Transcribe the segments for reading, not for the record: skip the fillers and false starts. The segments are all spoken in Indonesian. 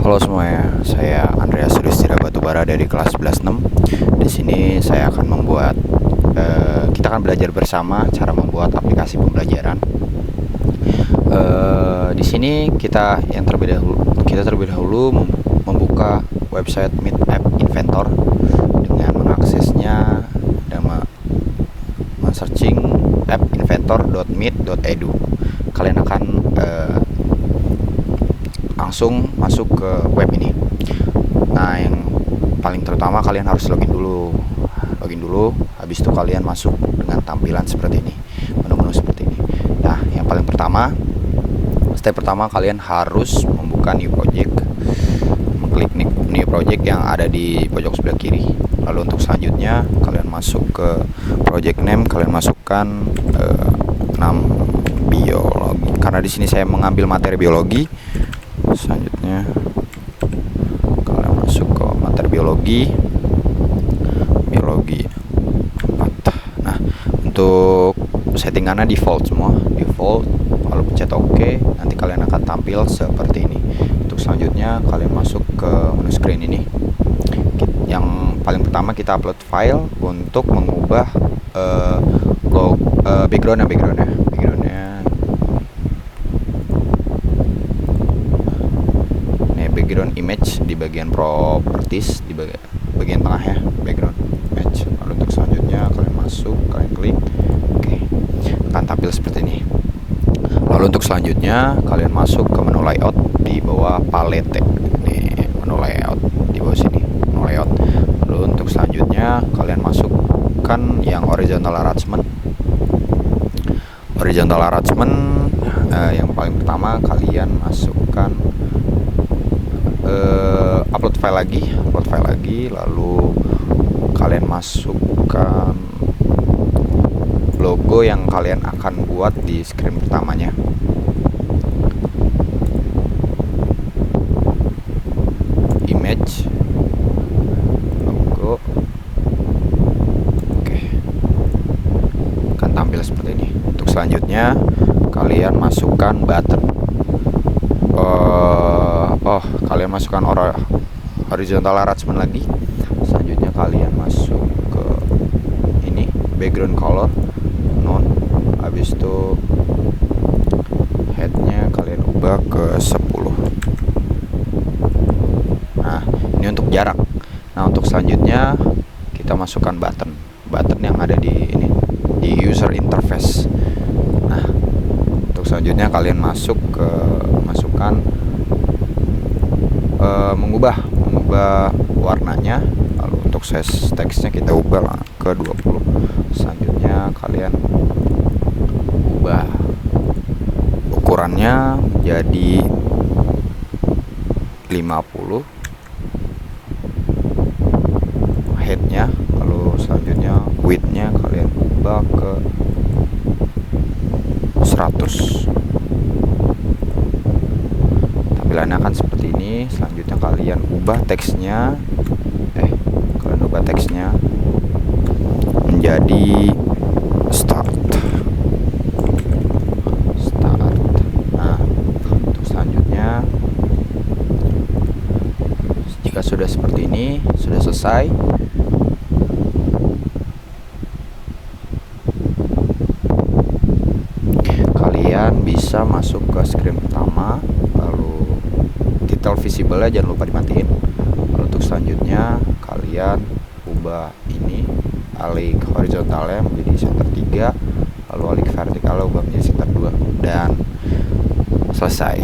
Halo semuanya, saya Andreas Sudistira Batubara dari kelas 11-6. Di sini saya akan membuat kita akan belajar bersama cara membuat aplikasi pembelajaran. Di sini kita terlebih dahulu membuka website Meet App Inventor dengan mengaksesnya dan men-searching appinventor.meet.edu. Kalian akan langsung masuk ke web ini. Nah, yang paling terutama kalian harus login dulu. Habis itu kalian masuk dengan tampilan seperti ini, menu-menu seperti ini. Nah, yang paling pertama, step pertama kalian harus membuka new project. Mengklik new project yang ada di pojok sebelah kiri. Lalu untuk selanjutnya kalian masuk ke project name, kalian masukkan nama biologi. Karena di sini saya mengambil materi biologi. Selanjutnya kalian masuk ke materi biologi 4. Nah, untuk settingannya default semua, lalu pencet OK. Nanti kalian akan tampil seperti ini. Untuk selanjutnya kalian masuk ke menu screen ini. Yang paling pertama kita upload file untuk mengubah backgroundnya background image di bagian properties, di bagian tengah ya, background image. Lalu untuk selanjutnya kalian masuk, kalian klik oke, akan tampil seperti ini. Lalu untuk selanjutnya kalian masuk ke menu layout di bawah palette nih, menu layout di bawah sini, menu layout. Lalu untuk selanjutnya kalian masukkan yang horizontal arrangement. Yang paling pertama kalian masukkan upload file lagi, lalu kalian masukkan logo yang kalian akan buat di screen pertamanya. Image, logo, oke, akan tampil seperti ini. Untuk selanjutnya kalian masukkan button. Kalian masukkan horizontal arrangement lagi. Selanjutnya kalian masuk ke ini, background color none. Habis itu headnya kalian ubah ke 10. Nah, ini untuk jarak. Nah, untuk selanjutnya kita masukkan button yang ada di ini, di user interface. Nah, untuk selanjutnya kalian masukkan mengubah warnanya. Lalu untuk size teksnya kita ubah ke 20. Selanjutnya kalian ubah ukurannya menjadi 50 headnya. Lalu selanjutnya widthnya kalian ubah ke 100. Tampilannya akan seperti ini. Selanjutnya kalian ubah teksnya menjadi start. Nah, untuk selanjutnya jika sudah seperti ini, sudah selesai, kalian bisa masuk ke screen pertama. Lalu title visible-nya jangan lupa dimatiin. Lalu untuk selanjutnya kalian ubah ini, alik horizontalnya menjadi center 3, lalu alik vertikalnya ubah menjadi center 2, dan selesai.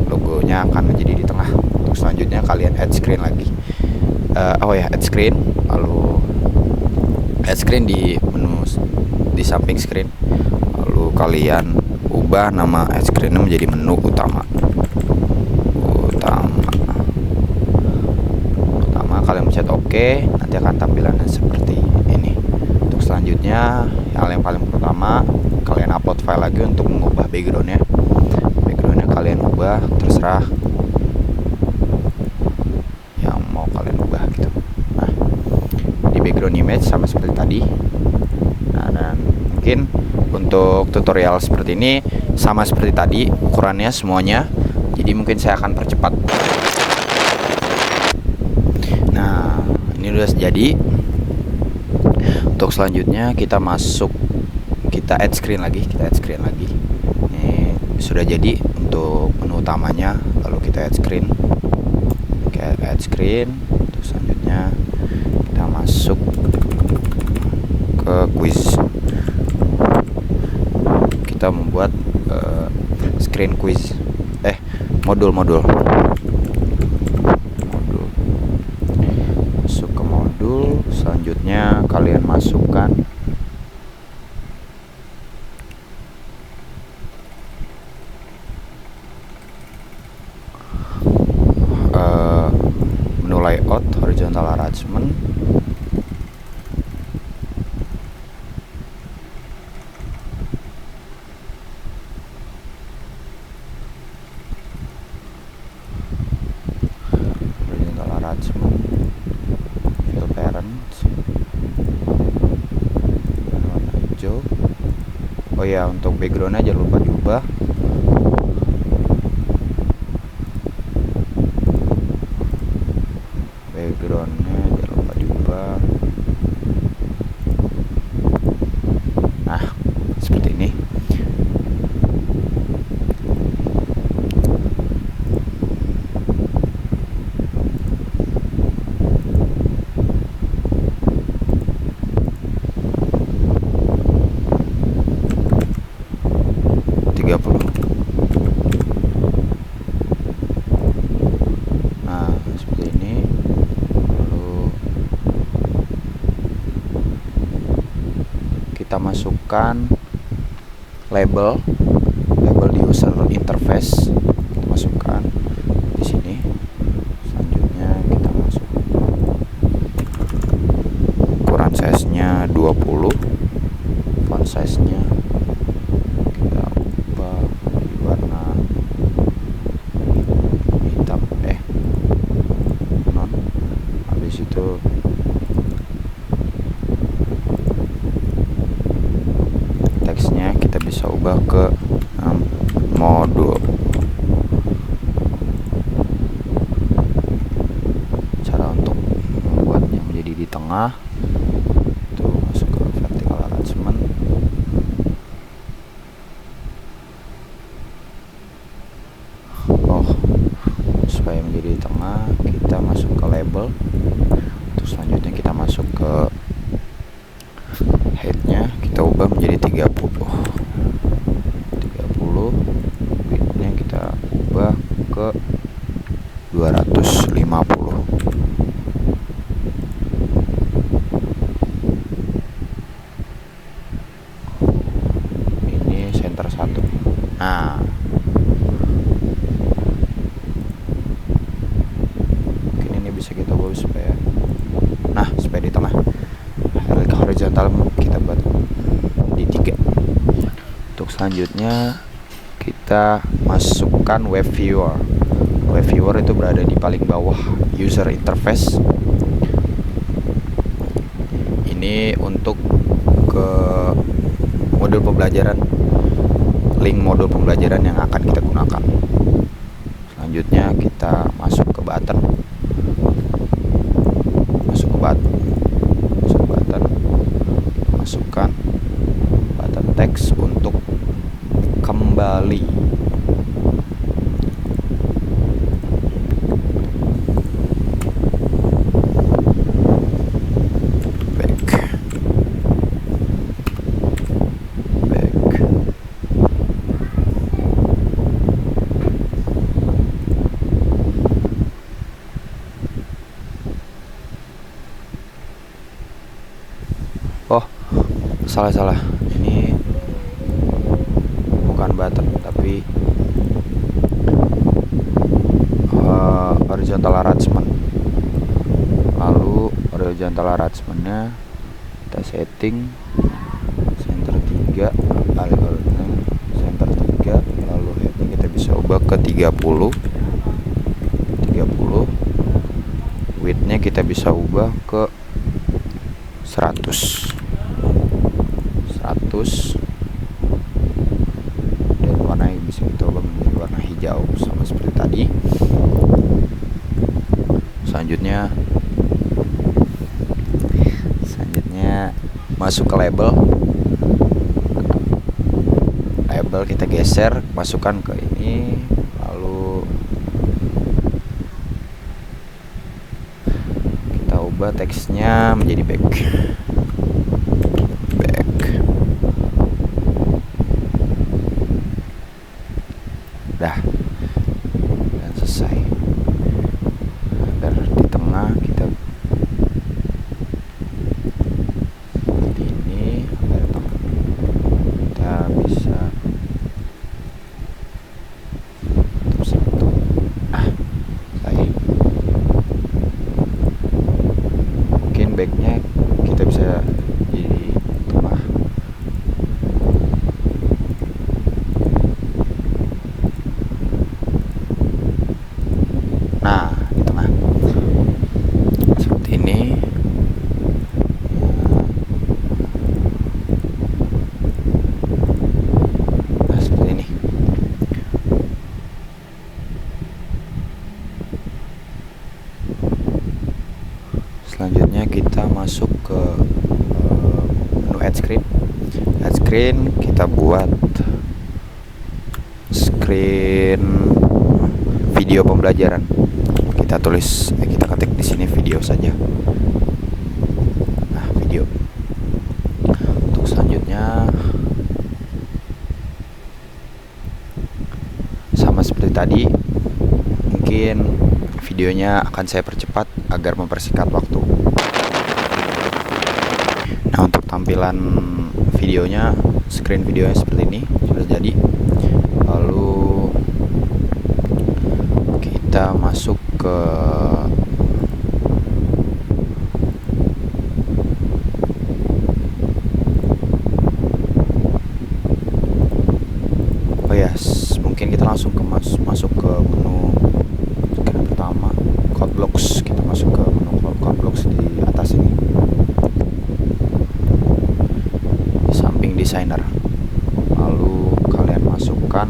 Logonya akan menjadi di tengah. Untuk selanjutnya kalian add screen lagi. Add screen. Lalu add screen di menu di samping screen. Lalu kalian ubah nama add screen menjadi menu utama. Kalian pencet OK, nanti akan tampilannya seperti ini. Untuk selanjutnya, yang paling pertama kalian upload file lagi untuk mengubah backgroundnya kalian ubah, terserah yang mau kalian ubah gitu. Nah, di background image sama seperti tadi. Nah, dan mungkin untuk tutorial seperti ini sama seperti tadi ukurannya semuanya, jadi mungkin saya akan percepat. sudah jadi. Untuk selanjutnya kita add screen lagi. Ini sudah jadi untuk menu utamanya. Lalu kita add screen. Oke, add screen. Terus selanjutnya kita masuk ke quiz. Kita membuat screen quiz. Modul. Masuk ke modul. Selanjutnya kalian masukkan menu layout, horizontal arrangement. Fill parents, warna hijau. Oh ya, untuk backgroundnya jangan lupa diubah. Nah, seperti ini. Nah, seperti ini. Lalu kita masukkan label di user interface. Kita masukkan di sini. Selanjutnya kita masuk ukuran size-nya 20, font size-nya kita ubah di warna hitam, habis itu teksnya kita bisa ubah ke modul. Cara untuk membuatnya menjadi di tengah itu masuk ke vertical arrangement. Supaya menjadi di tengah kita masuk ke label. Terus selanjutnya kita masuk ke headnya, kita ubah menjadi 30. Widthnya kita ubah ke 250. Ini center 1. Nah, mungkin ini bisa kita ubah supaya di tengah. Horizontal kita buat di 3. Untuk selanjutnya kita masukkan web viewer. Web viewer itu berada di paling bawah user interface. Ini untuk ke modul pembelajaran, link modul pembelajaran yang akan kita gunakan. Selanjutnya kita masuk ke button. Masukkan button teks untuk kembali. Back. Salah. Ini bukan button tapi horizontal arrangement. Lalu horizontal arrangementnya kita setting center 3, algoritma center 3. Lalu headnya kita bisa ubah ke 30. Widthnya kita bisa ubah ke 100 dan warnanya bisa kita ubah menjadi warna hijau sama seperti tadi. Selanjutnya masuk ke label, kita geser, masukkan ke ini, lalu kita ubah teksnya menjadi back. Dah, dan selesai. Agar di tengah kita seperti ini, agar kita bisa satu. Saya mungkin backnya kita bisa di tengah. Nah, di tengah seperti ini. Nah, seperti ini. Selanjutnya kita masuk ke menu add screen. Kita buat screen video pembelajaran. Kita ketik di sini video saja. Nah, video. Untuk selanjutnya sama seperti tadi, mungkin videonya akan saya percepat agar mempersingkat waktu. Nah, untuk tampilan videonya, screen videonya seperti ini sudah jadi. Lalu kita masuk ke mungkin kita langsung masuk ke menu screen pertama, code blocks. Kita masuk ke menu code blocks di atas ini, di samping designer. Lalu kalian masukkan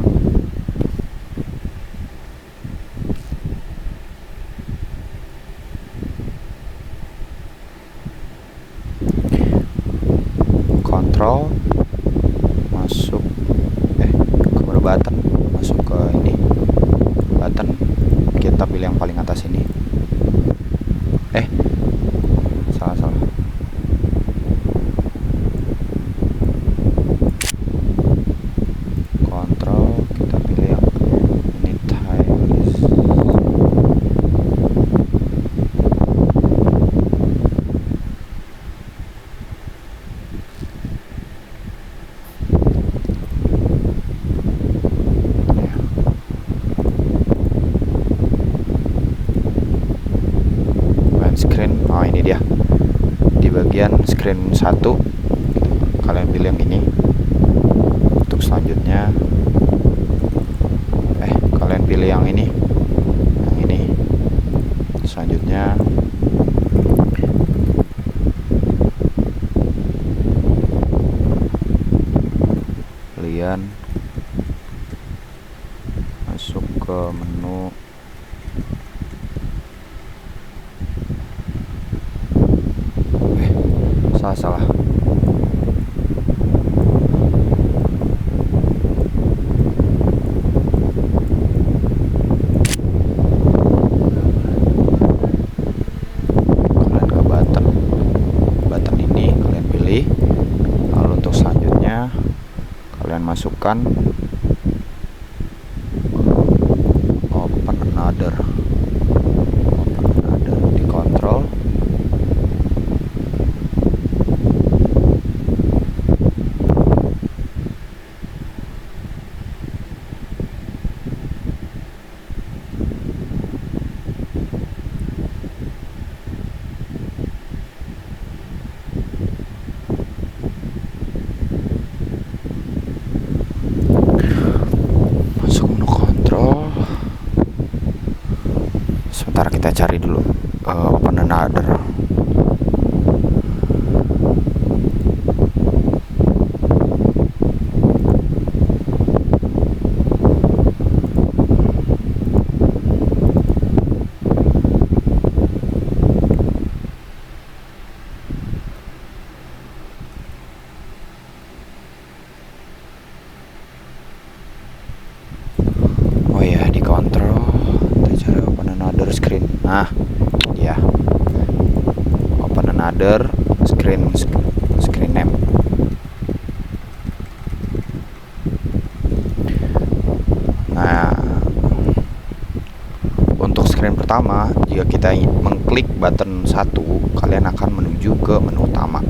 kontrol, masuk ke menu button, masuk ke ini button, kita pilih yang paling atas ini. Salah. Kontrol, kita pilih yang ini, tiles. Screen, ini dia di bagian screen 1, kalian pilih yang ini. Untuk selanjutnya kalian pilih yang ini. Selanjutnya kalian masuk ke menu salah. Kalian ke button ini kalian pilih. Lalu untuk selanjutnya kalian masukkan open another di kontrol. Sebentar, kita cari dulu open another. Nah, ya, open another screen name. Nah, untuk screen pertama, jika kita mengklik button 1, kalian akan menuju ke menu utama.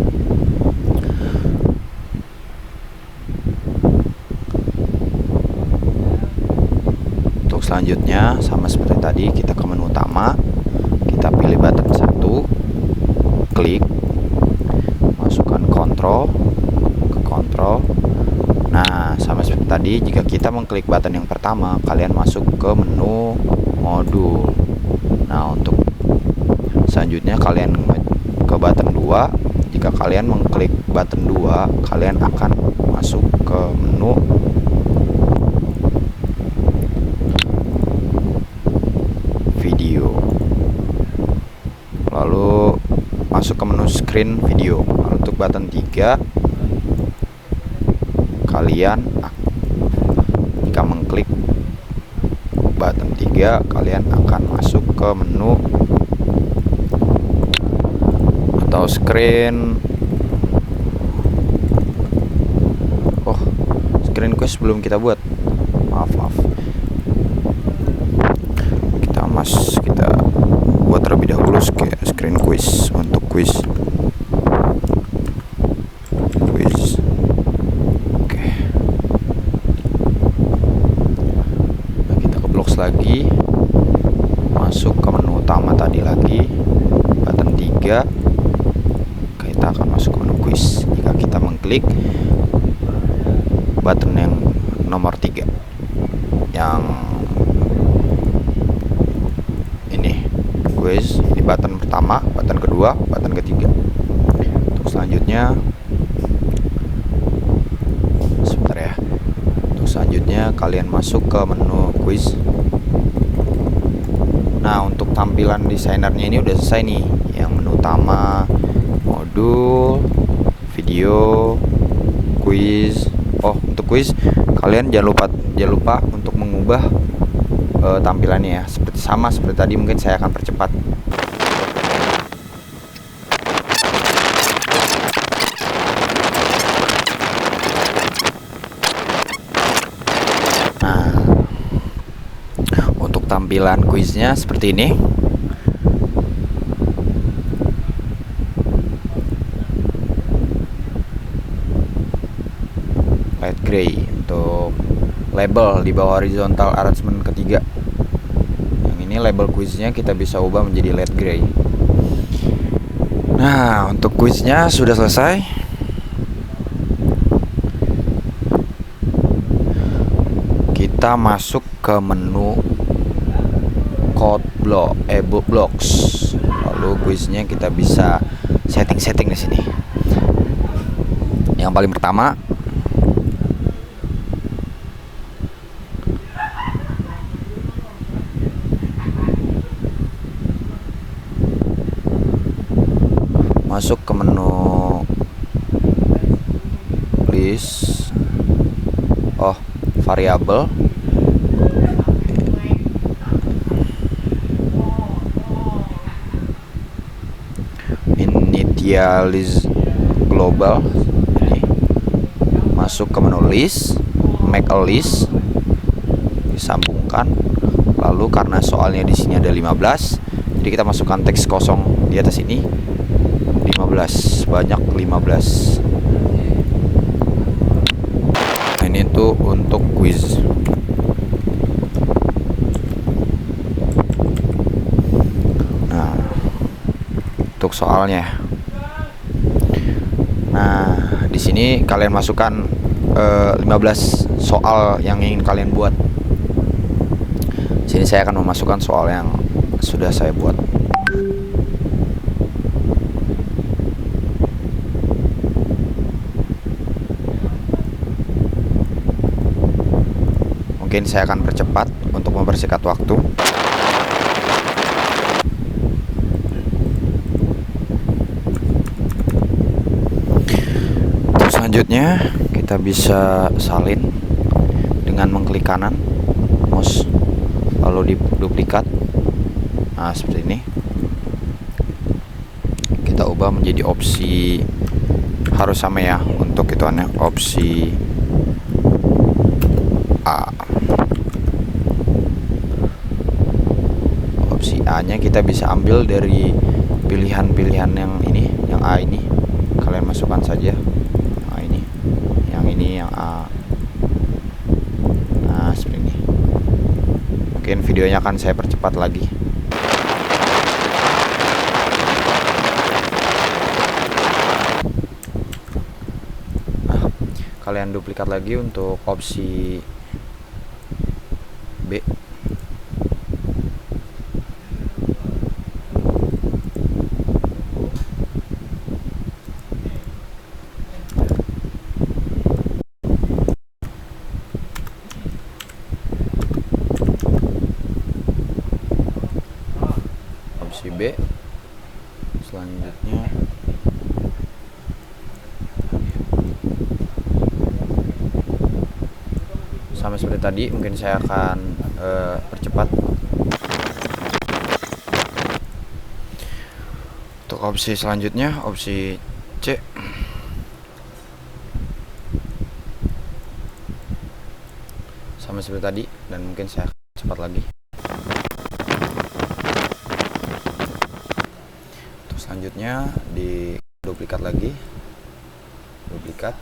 Untuk selanjutnya sama seperti tadi, kita ke menu utama, kita pilih button 1, klik, masukkan kontrol ke kontrol. Nah, sama seperti tadi, jika kita mengklik button yang pertama, kalian masuk ke menu modul. Nah, untuk selanjutnya kalian ke button 2. Jika kalian mengklik button 2, kalian akan masuk ke menu video, lalu masuk ke menu screen video. Untuk button 3, kalian jika mengklik button 3, kalian akan masuk ke menu atau screen quest belum kita buat. Maaf. Kita buat terlebih dahulu screen quiz. Untuk quiz. Oke. Nah, kita ke blocks lagi. Masuk ke menu utama tadi lagi. Button 3. Kita akan masuk ke menu quiz. Jika kita mengklik button yang nomor 3, yang ini quiz, ini button pertama, button kedua, button ketiga. Untuk selanjutnya, sebentar ya. Untuk selanjutnya kalian masuk ke menu quiz. Nah, untuk tampilan desainernya ini udah selesai nih, yang menu utama, modul, video, quiz. Untuk quiz, kalian jangan lupa untuk mengubah tampilannya ya, sama seperti tadi. Mungkin saya akan percepat. Nah, untuk tampilan kuisnya seperti ini. Light gray. Untuk label di bawah horizontal arrangement ketiga, yang ini label quiznya kita bisa ubah menjadi light gray. Nah, untuk quiznya sudah selesai. Kita masuk ke menu code blocks. Lalu quiznya kita bisa setting di sini. Yang paling pertama, masuk ke menu list, variabel, initialize global. Ini masuk ke menu list, make a list, disambungkan. Lalu karena soalnya di sini ada 15, jadi kita masukkan teks kosong di atas ini. 15, banyak 15. Ini tuh untuk quiz. Nah, untuk soalnya. Nah, di sini kalian masukkan 15 soal yang ingin kalian buat. Sini saya akan memasukkan soal yang sudah saya buat. Mungkin saya akan percepat untuk mempersingkat waktu. Terus selanjutnya kita bisa salin dengan mengklik kanan mouse, lalu di duplikat, Nah, seperti ini. Kita ubah menjadi opsi, harus sama ya untuk ituannya, opsi A. Opsi A nya kita bisa ambil dari pilihan-pilihan yang ini, yang A ini. Kalian masukkan saja. Nah, ini yang A. Nah, seperti ini. Mungkin videonya akan saya percepat lagi. Nah, kalian duplikat lagi untuk opsi B. Opsi B. Selanjutnya sama seperti tadi, mungkin saya akan percepat. Untuk opsi selanjutnya, opsi C. Sama seperti tadi, dan mungkin saya akan cepat lagi. Untuk selanjutnya di duplikat lagi, duplikat.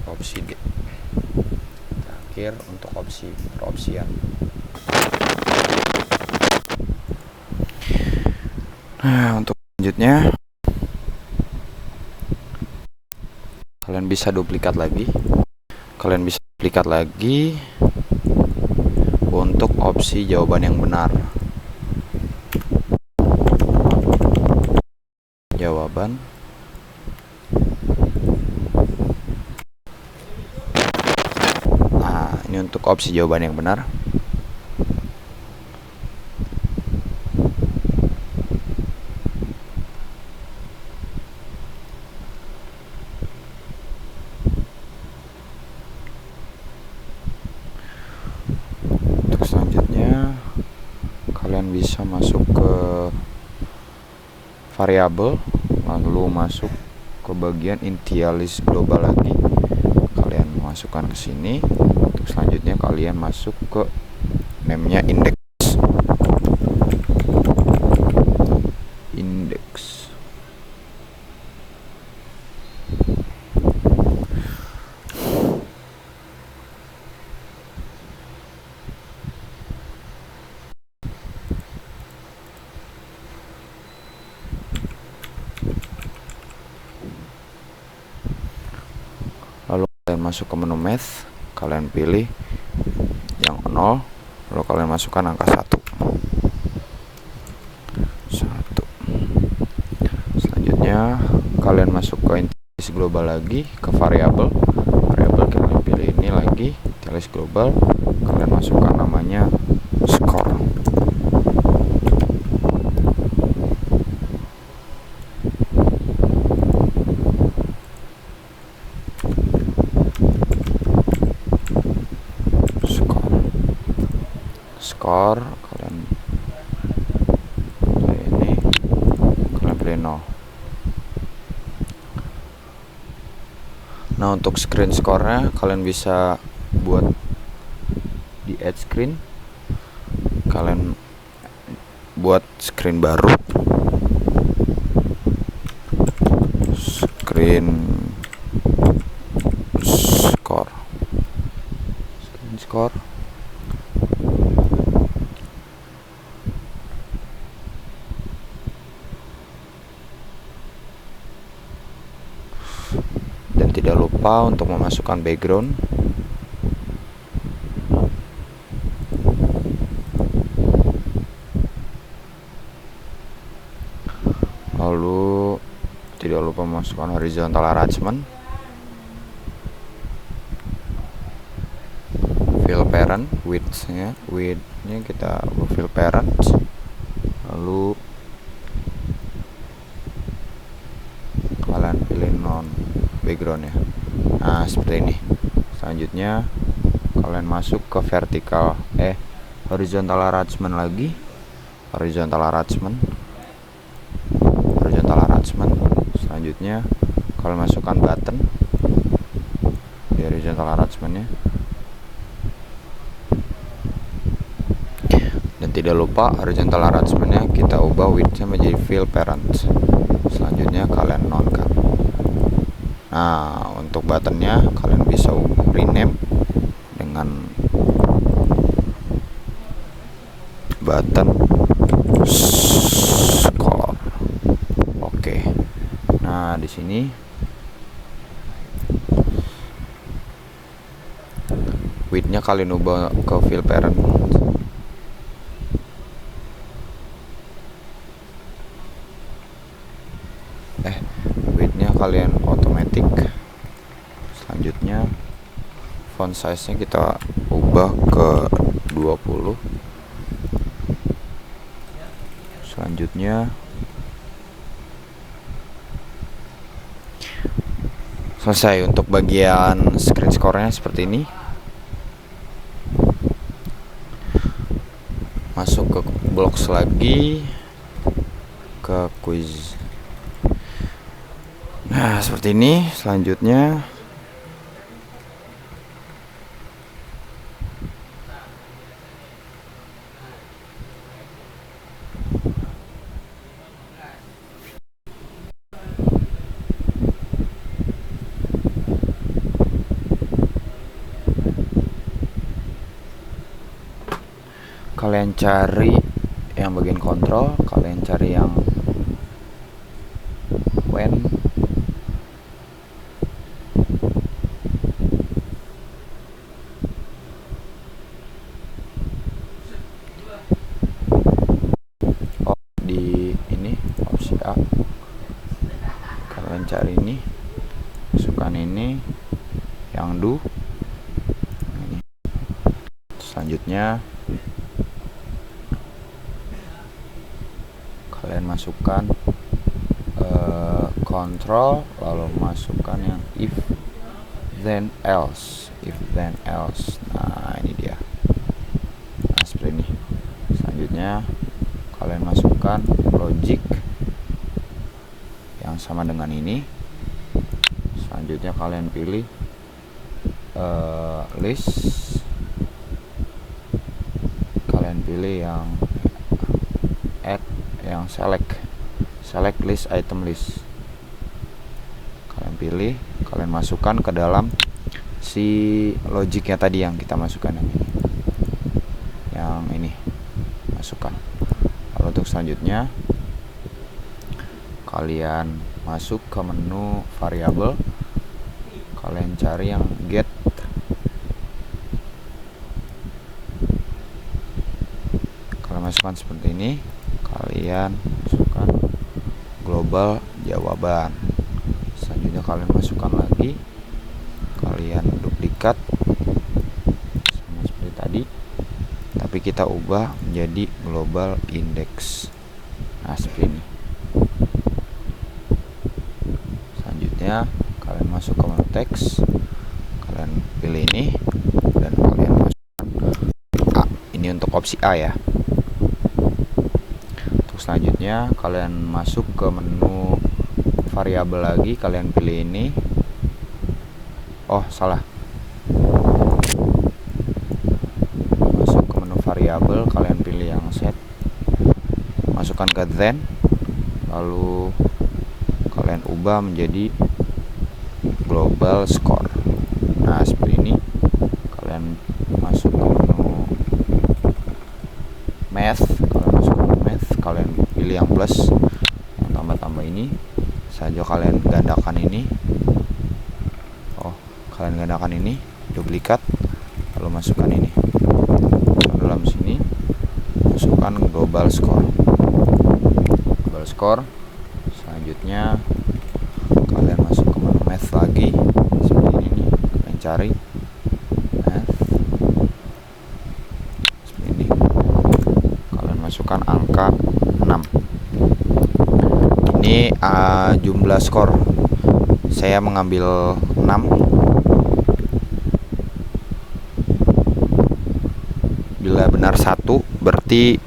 Opsi D. Terakhir untuk opsi peropsian. Nah, untuk selanjutnya kalian bisa duplikat lagi. Untuk opsi jawaban yang benar. Jawaban ini untuk opsi jawaban yang benar. Untuk selanjutnya kalian bisa masuk ke variabel, lalu masuk ke bagian initialize global lagi. Kalian masukkan ke sini. Untuk selanjutnya kalian masuk ke name-nya index. Lalu kalian masuk ke menu math, kalian pilih yang 0, lalu kalian masukkan angka 1. Selanjutnya kalian masuk ke initialize global lagi, ke variabel kalian pilih ini lagi, initialize global, kalian masukkan namanya score. Kalian pilih ini, kalian pilih 0. Nah, untuk screen score-nya kalian bisa buat di add screen. Kalian buat screen baru, screen score. Dan tidak lupa untuk memasukkan background. Lalu tidak lupa memasukkan horizontal arrangement. Fill parent, width-nya kita fill parent. Lalu backgroundnya. Nah seperti ini. Selanjutnya kalian masuk ke horizontal arrangement lagi, horizontal arrangement. Selanjutnya kalian masukkan button di horizontal arrangementnya, dan tidak lupa horizontal arrangementnya kita ubah widthnya menjadi fill parent. Selanjutnya kalian nonkan. Nah untuk buttonnya kalian bisa rename dengan button color. Oke. Nah di sini widthnya kalian ubah ke fill parent. Widthnya kalian automatic. Selanjutnya font size nya kita ubah ke 20. Selanjutnya selesai untuk bagian screen score-nya seperti ini. Masuk ke blocks lagi, ke quiz. Nah seperti ini. Selanjutnya kalian cari yang bagian kontrol, kalian cari yang when, di ini opsi A kalian cari ini, masukkan ini yang do ini. Selanjutnya kalian masukkan control, lalu masukkan yang if then else. Nah ini dia. Nah seperti ini. Selanjutnya kalian masukkan logic yang sama dengan ini. Selanjutnya kalian pilih list, kalian pilih yang add, yang select list item list. Kalian pilih, kalian masukkan ke dalam si logiknya tadi yang kita masukkan yang ini masukkan. Lalu untuk selanjutnya kalian masuk ke menu variabel, kalian cari yang get. Kalian masukkan seperti ini, kalian masukkan global jawaban. Selanjutnya kalian masukkan lagi, kalian duplikat sama seperti tadi, tapi kita ubah menjadi global index. Nah seperti ini. Selanjutnya kalian masuk ke menu teks, kalian pilih ini dan kalian masukkan A. Ini untuk opsi A ya. Untuk selanjutnya kalian masuk ke menu variabel lagi, kalian pilih ini. Oh salah, masuk ke menu variabel, kalian pilih yang set, masukkan ke then, lalu kalian ubah menjadi global score. Nah seperti ini. Kalian masuk ke menu math, kalian pilih yang plus, yang tambah-tambah ini saja, kalian gandakan ini. Kalian gandakan ini, duplikat, lalu masukkan ini ke dalam sini, masukkan global score. Selanjutnya kalian masuk ke menu math lagi seperti ini, kalian cari math seperti ini, kalian masukkan angka 6. Ini jumlah skor. saya mengambil 6. Bila benar 1, berarti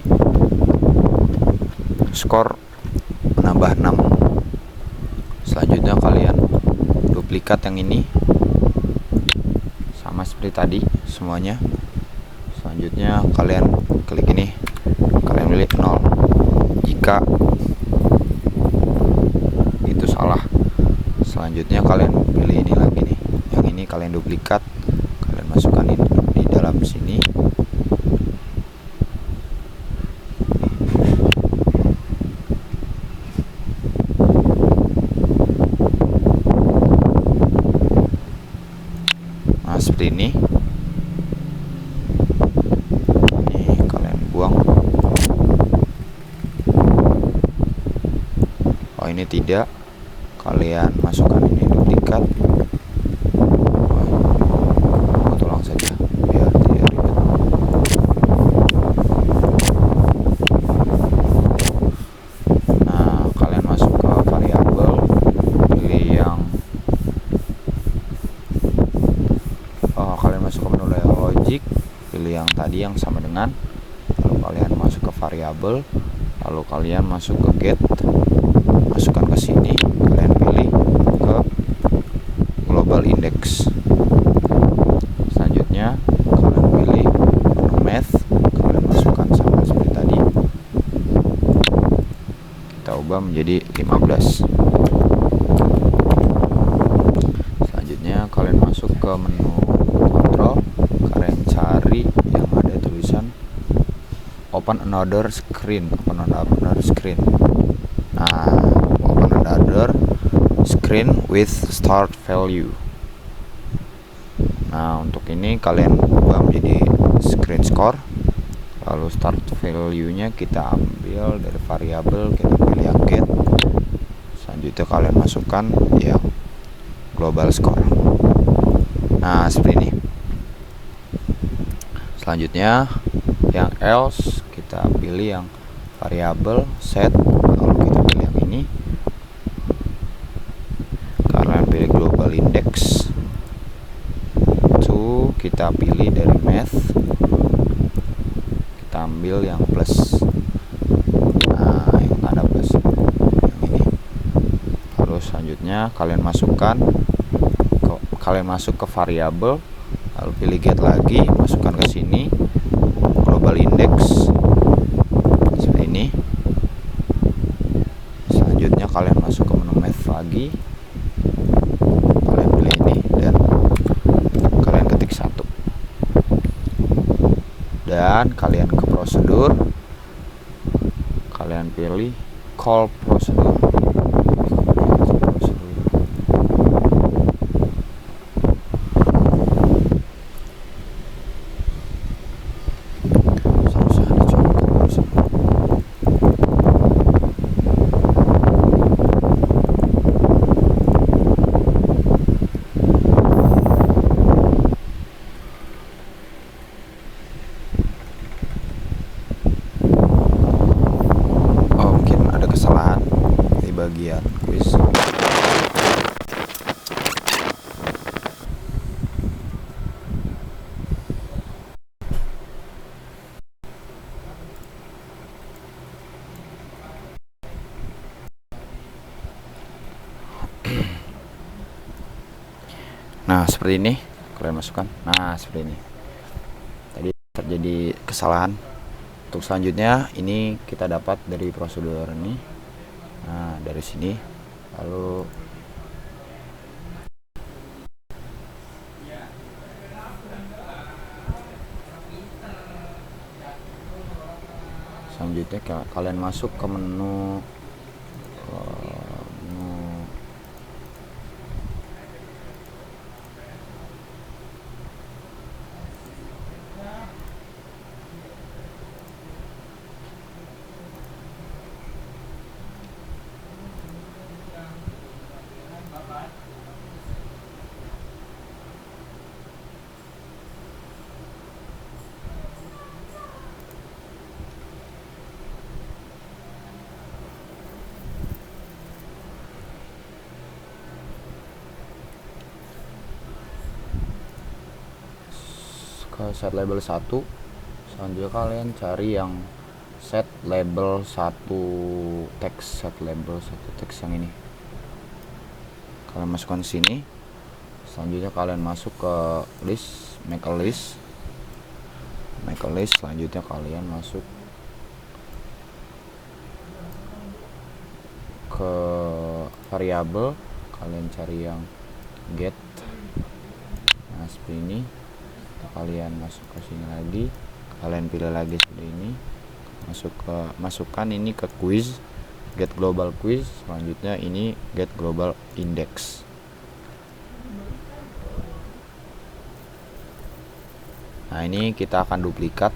skor menambah 6. Selanjutnya kalian duplikat yang ini sama seperti tadi semuanya. Selanjutnya kalian klik ini, kalian pilih 0 jika itu salah. Selanjutnya kalian pilih ini lagi nih, yang ini kalian duplikat, kalian masukkan ini di dalam sini. Nah seperti ini kalian buang. Oh ini tidak, kalian masukkan ini duplikat. Tolong saja biar tidak ribet. Nah kalian masuk ke variabel, pilih yang kalian masuk ke menu logic, pilih yang tadi yang sama dengan, lalu kalian masuk ke variabel, lalu kalian masuk ke get, masukkan ke sini, kalian pilih ke global index. Selanjutnya kalian pilih menu math, kalian masukkan sama seperti tadi, kita ubah menjadi 15. Selanjutnya kalian masuk ke menu kontrol, kalian cari yang ada tulisan open another screen. Nah open another screen with start value. Nah untuk ini kalian ubah menjadi screen score, lalu start value nya kita ambil dari variabel, kita pilih yang get. Selanjutnya kalian masukkan yang global score. Nah seperti ini. Selanjutnya yang else, kita pilih yang variabel set, lalu kita pilih yang ini, kalian pilih global index. Itu kita pilih dari math, kita ambil yang plus. Nah yang tanda plus yang ini. Lalu selanjutnya kalian masuk ke variabel, lalu pilih get lagi, masukkan ke sini global index seperti ini. Selanjutnya kalian masuk ke menu math lagi, kalian pilih ini dan kalian ketik 1, dan kalian ke prosedur, kalian pilih call prosedur. Bagian kuis. Nah seperti ini kalian masukkan. Nah seperti ini, tadi terjadi kesalahan. Untuk selanjutnya ini kita dapat dari prosedur ini. Nah dari sini, lalu selanjutnya kalian masuk ke menu ke set label 1. Selanjutnya kalian cari yang set label 1 teks, set label 1 teks yang ini. Kalian masukkan sini. Selanjutnya kalian masuk ke list, make a list. Selanjutnya kalian masuk ke variabel, kalian cari yang get. Nah, seperti ini. Kalian masuk ke sini lagi, kalian pilih lagi seperti ini, masukkan ini ke quiz, get global quiz. Selanjutnya ini get global index. Nah, ini kita akan duplikat.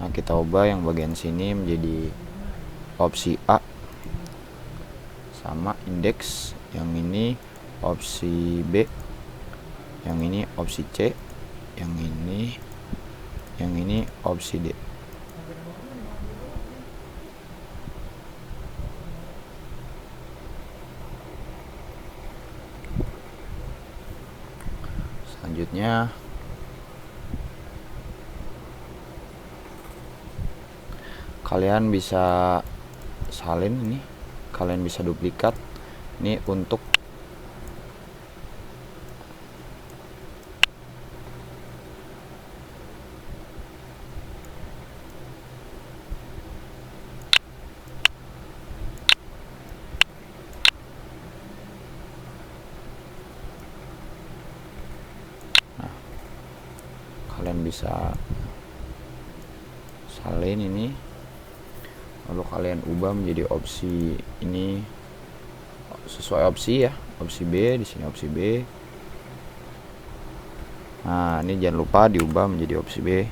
Nah, kita ubah yang bagian sini menjadi opsi A sama indeks, yang ini opsi B, yang ini opsi C, yang ini opsi D. Selanjutnya kalian bisa salin ini, kalian bisa duplikat ini untuk kalian bisa salin ini, lalu kalian ubah menjadi opsi ini sesuai opsi ya, opsi B, di sini opsi B. Nah, ini jangan lupa diubah menjadi opsi B.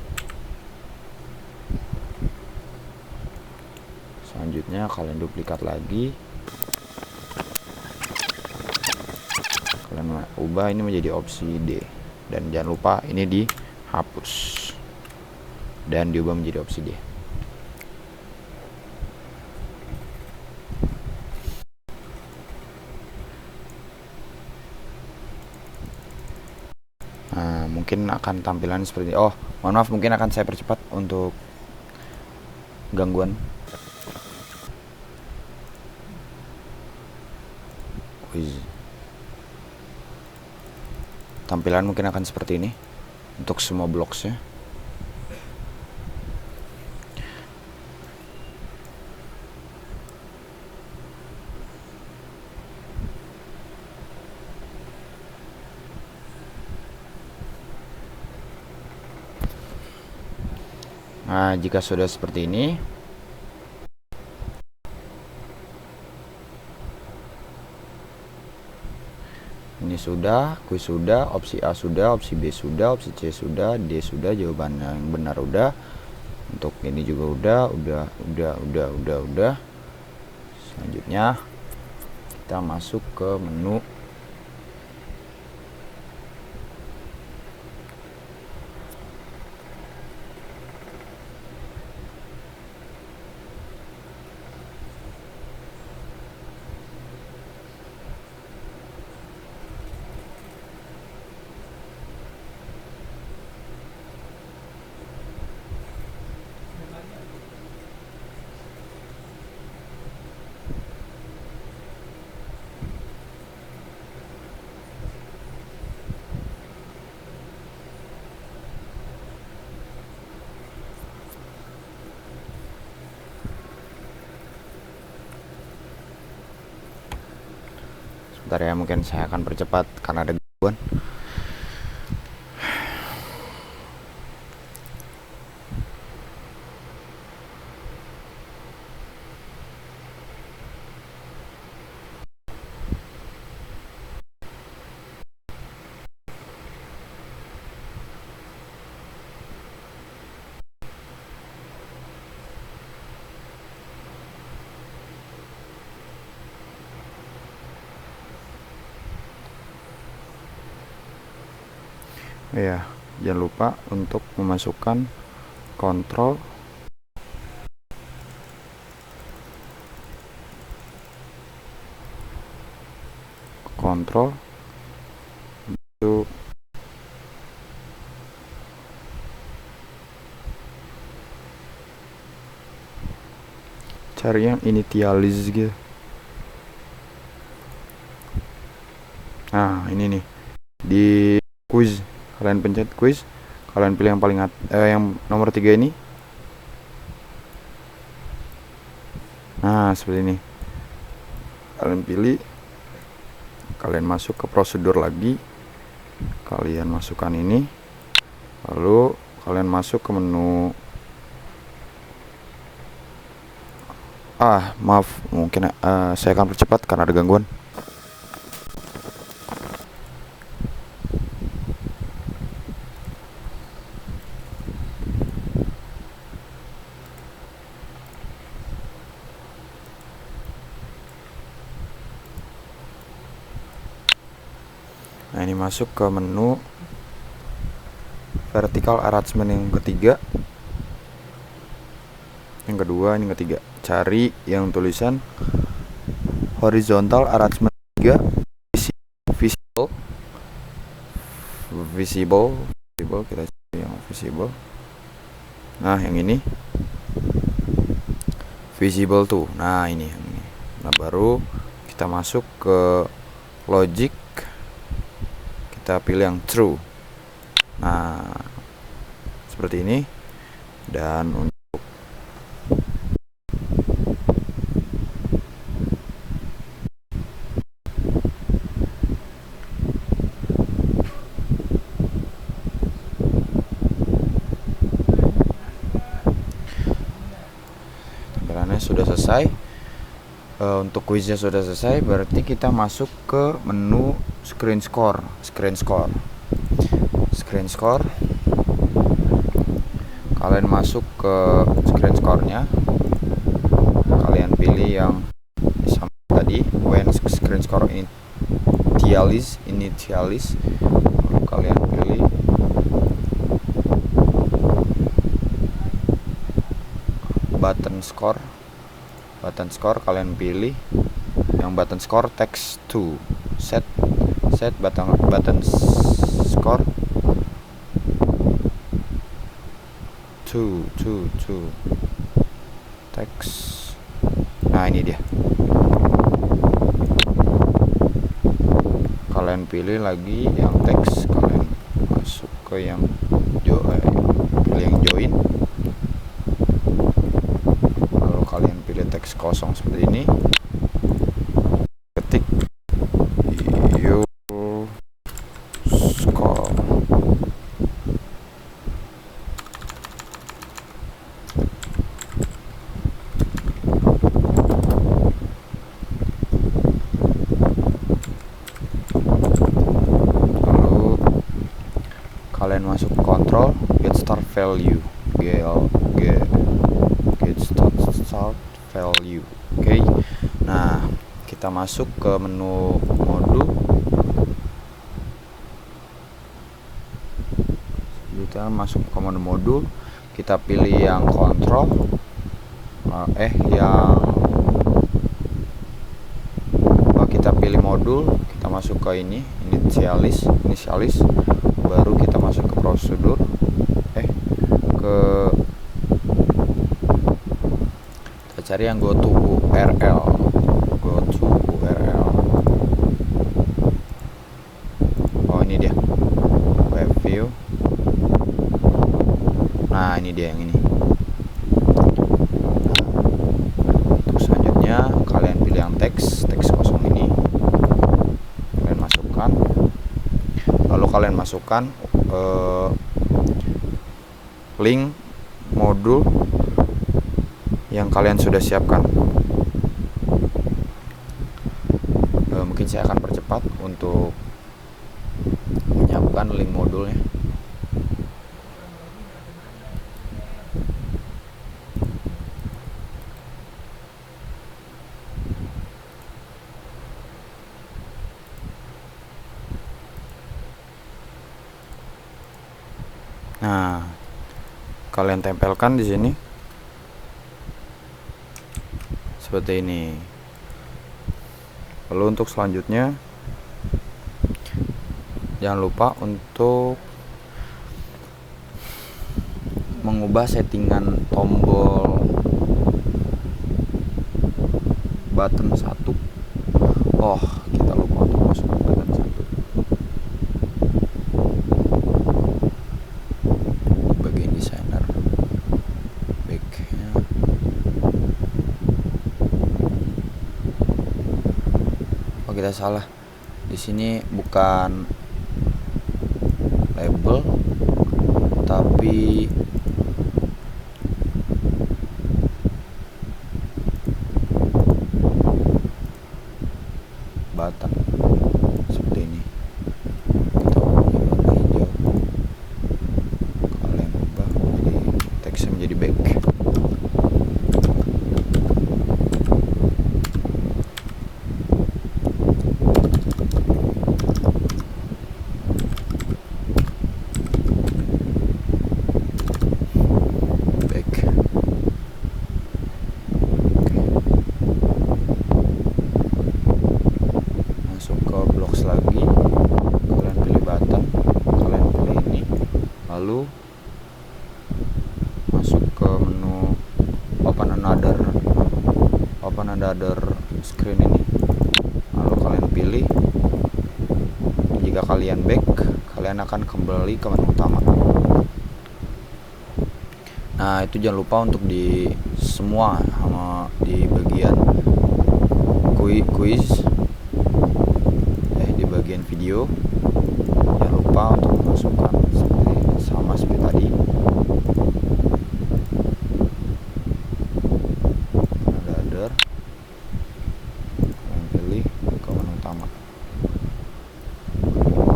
Selanjutnya kalian duplikat lagi, kalian ubah ini menjadi opsi D, dan jangan lupa ini dihapus dan diubah menjadi opsi D. Nah, mungkin akan tampilan seperti mohon maaf, mungkin akan saya percepat untuk gangguan. Tampilan mungkin akan seperti ini untuk semua blocksnya. Nah, jika sudah seperti ini, sudah, kuis sudah, opsi A sudah, opsi B sudah, opsi C sudah, D sudah, jawaban yang benar udah. Untuk ini juga udah. Selanjutnya kita masuk ke menu. Sebentar ya, mungkin saya akan percepat karena ada gangguan. Ya, jangan lupa untuk memasukkan kontrol itu cari yang initialize gitu. Nah ini nih, di quiz kalian pencet quiz, kalian pilih yang paling yang nomor 3 ini. Nah seperti ini, kalian pilih, kalian masuk ke prosedur lagi, kalian masukkan ini, lalu kalian masuk ke menu. Maaf, mungkin saya akan percepat karena ada gangguan. Nah ini masuk ke menu vertical arrangement yang ketiga, yang kedua, yang ketiga. Cari yang tulisan horizontal arrangement 3, visible, kita cari yang visible. Nah yang ini visible tuh. Nah ini yang ini. Nah baru kita masuk ke logic, kita pilih yang true. Nah seperti ini. Dan untuk tampilannya sudah selesai. Untuk quiznya sudah selesai, berarti kita masuk ke menu screen score. Kalian masuk ke screen score-nya, kalian pilih yang sama tadi, when screen score initialize, lalu kalian pilih button score, kalian pilih yang button score text to set button score to text. Nah ini dia, kalian pilih lagi yang text, kalian masuk ke yang pilih yang join, lalu kalian pilih teks kosong seperti ini, ketik your score. Lalu kalian masuk ke control, get start value, get start value. Oke. Nah kita masuk ke menu modul, kita masuk ke menu modul, kita pilih yang kontrol, kita pilih modul, kita masuk ke ini initialis, baru kita masuk ke prosedur, kita cari yang go to URL. Oh ini dia, web view. Nah ini dia yang ini. Untuk selanjutnya kalian pilih yang teks kosong ini, kalian masukkan, lalu kalian masukkan link modul yang kalian sudah siapkan. Mungkin saya akan percepat untuk menyiapkan link modulnya. Nah, kalian tempelkan di sini seperti ini. Lalu untuk selanjutnya jangan lupa untuk mengubah settingan tombol button 1. Oh, kita lupa untuk masukkan button 1 di bagian designer backnya. Oh, kita salah. Di sini bukan label tapi button seperti ini. Kita ubah warna hijau, kalian ubah jadi teksnya menjadi back. Lagi kalian pilih button, kalian pilih ini, lalu masuk ke menu open another screen ini, lalu kalian pilih. Jika kalian back, kalian akan kembali ke menu utama. Nah, itu jangan lupa untuk di semua di bagian quiz bagian video, jangan lupa untuk memasukkan sama seperti tadi. Ada kalian pilih ke menu utama,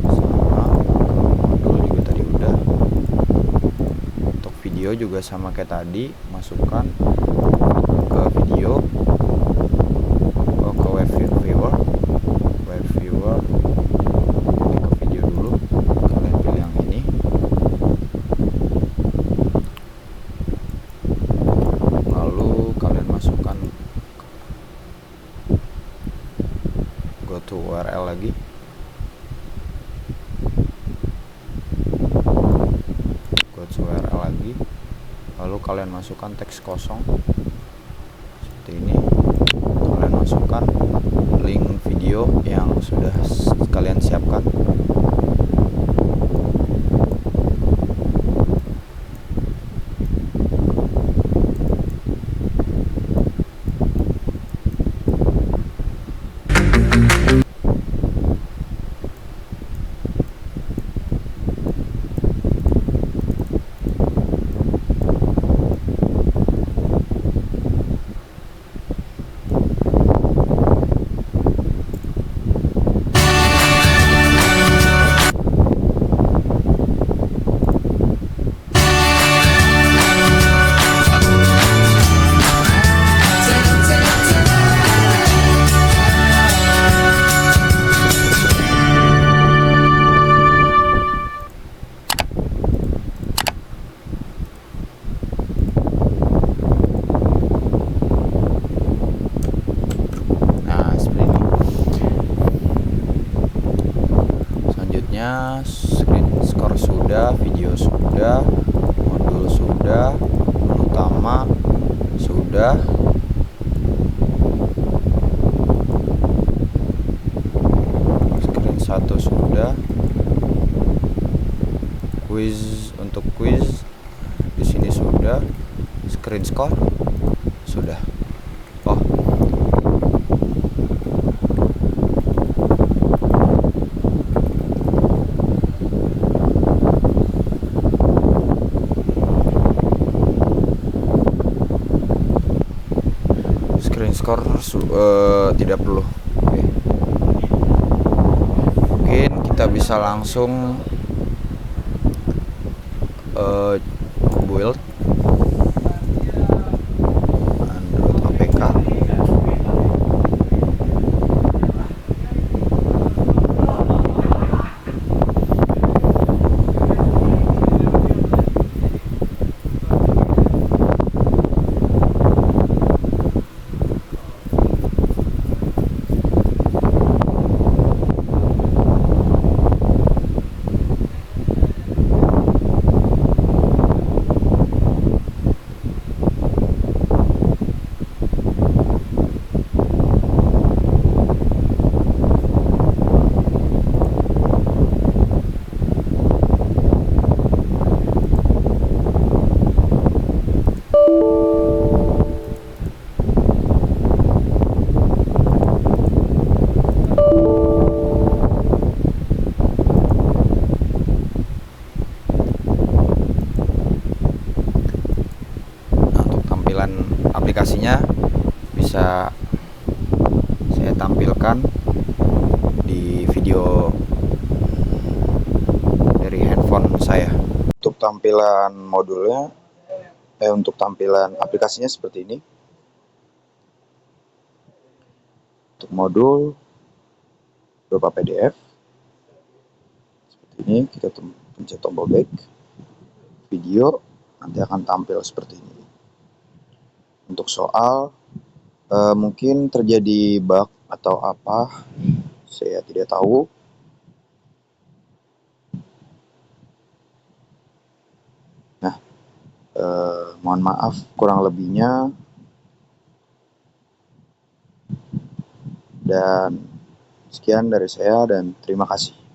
sama modul juga tadi udah. Untuk video juga sama kayak tadi, masukkan ke video, ke web viewer, ke video dulu, kalian pilih yang ini, lalu kalian masukkan go to URL lagi, lalu kalian masukkan teks kosong seperti ini, kalian masukkan link video yang sudah kalian siapkan. Screen score sudah, video sudah, modul sudah, menu utama sudah, screen 1 sudah, quiz untuk quiz di sini sudah, screen score sudah. Oh, screen score tidak perlu. Oke. Mungkin kita bisa langsung build Android APK. di video dari handphone saya. Untuk tampilan modulnya, untuk tampilan aplikasinya seperti ini. Untuk modul berupa PDF seperti ini, kita pencet tombol back, video nanti akan tampil seperti ini. Untuk soal mungkin terjadi bug atau apa, saya tidak tahu. Nah, mohon maaf kurang lebihnya, dan sekian dari saya dan terima kasih.